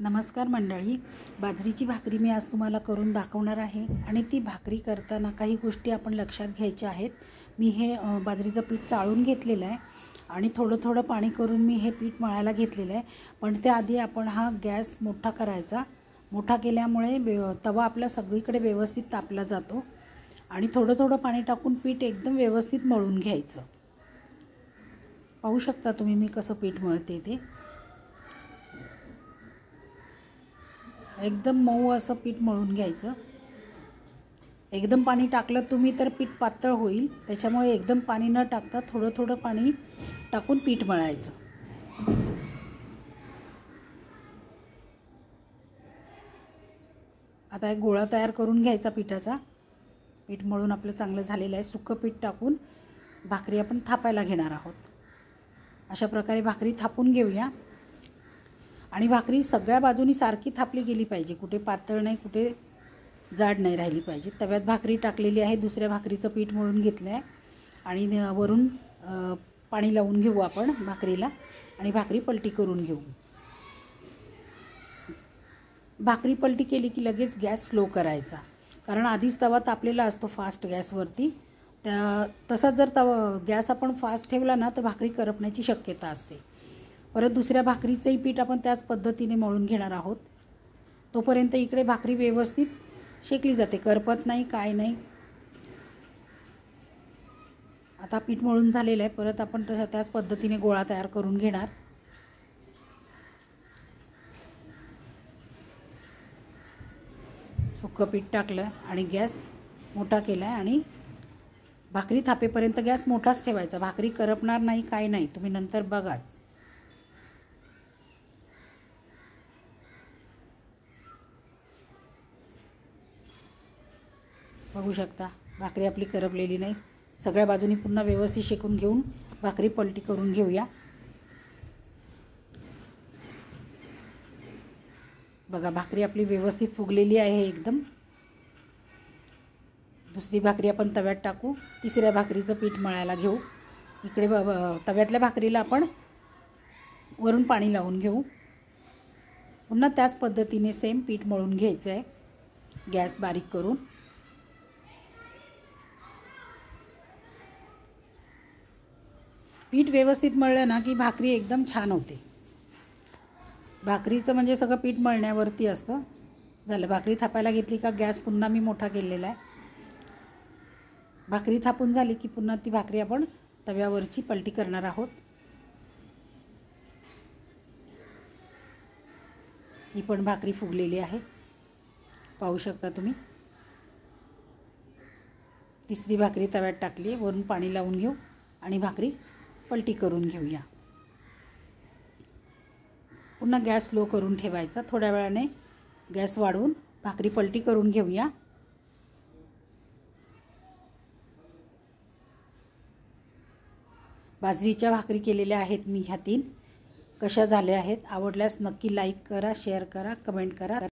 नमस्कार मंडळी, बाजरीची भाकरी मी आज तुम्हाला करून दाखवणार आहे आणि ती भाकरी करताना काही गोष्टी आपण लक्षात घ्यायच्या आहेत। मी हे बाजरीचं पीठ चाळून घेतलेलं आहे आणि थोडं थोडं पाणी करून मी हे पीठ मळायला घेतलेलं आहे। पण त्याआधी आपण हा गॅस मोठा करायचा। मोठा केल्यामुळे तवा आपला सगळीकडे व्यवस्थित तापला जातो आणि थोडं थोडं पाणी टाकून पीठ एकदम व्यवस्थित मळून घ्यायचं। पाहू शकता तुम्ही मी कसं पीठ मळते ते। एकदम मऊ असं पीठ मळून घ्यायचं। एकदम पाणी टाकलं तुम्ही तर पीठ पातळ होईल, त्याच्यामुळे एकदम पाणी न टाकता थोडं थोडं पाणी टाकून पीठ मळायचं। आता एक गोळा तयार करून घ्यायचा पिठाचा। पीठ मळून आपलं चांगलं झालेलं आहे। सुक्कं पीठ टाकून भाकरी आपण थापायला घेणार आहोत। अशा प्रकारे भाकरी थापून घेऊया आणि भाकरी सगळ्या बाजूनी सारखी थापली गेली पाहिजे, कुठे पातळ नाही कुठे जाड नाही राहिली पाहिजे। तव्यात भाकरी टाकलेली आहे, दुसऱ्या भाकरीचं पीठ मळून घेतलं आहे आणि वरून पाणी लावून घेऊ आपण भाकरीला आणि भाकरी पलटी करून घेऊ। भाकरी पलटी केली की लगेच गॅस स्लो करायचा, कारण आधीच तवा तापलेला असतो फास्ट गॅसवरती। तसाच जर गॅस आपण फास्ट ठेवला ना तर भाकरी करपण्याची शक्यता असते। परत दुसऱ्या भाकरीचंही पीठ आपण त्याच पद्धतीने मळून घेणार आहोत। तोपर्यंत इकडे भाकरी व्यवस्थित शेकली जाते, करपत नाही काय नाही। आता पीठ मळून झालेलं आहे। परत आपण त्याच पद्धतीने गोळा तयार करून घेणार। सुक्कं पीठ टाकलं आणि गॅस मोठा केला आणि भाकरी थापेपर्यंत गॅस मोठाच ठेवायचा। भाकरी करपणार नाही काय नाही, तुम्ही नंतर बघाच। बघू शकता भाकरी आपली करपलेली नाही। सगळ्या बाजूनी पुन्हा व्यवस्थित शेकून घेऊन भाकरी पलटी करून घेऊया। बघा भाकरी आपली व्यवस्थित फुगलेली आहे एकदम। दुसरी भाकरी आपण तव्यात टाकू, तिसऱ्या भाकरीचं पीठ मळायला घेऊ। इकडे तव्यातल्या भाकरीला आपण वरून पाणी लावून घेऊ। पुन्हा त्याच पद्धतीने सेम पीठ मळून घ्यायचं आहे, गॅस बारीक करून। पीठ व्यवस्थित मळलं ना की भाकरी एकदम छान होते। भाकरीचं म्हणजे सगळं पीठ मळण्यावरती असतं। झालं, भाकरी थापायला घेतली का गॅस पुन्हा मी मोठा केलेला आहे। भाकरी थापून झाली की पुन्हा ती भाकरी आपण तव्यावरची पलटी करणार आहोत। ही पण भाकरी फुगलेली आहे, पाहू शकता तुम्ही। तिसरी भाकरी तव्यात टाकली, वरून पाणी लावून घेऊ आणि भाकरी पलटी करून घेऊया। पुन्हा गॅस स्लो करून ठेवायचा। थोड्या वेळाने गॅस वाढवून भाकरी पलटी करून घेऊया। बाजरीच्या भाकरी केलेल्या आहेत मी ह्या 3। कशा झाल्या आहेत आवडल्यास नक्की लाईक करा, शेअर करा, कमेंट करा।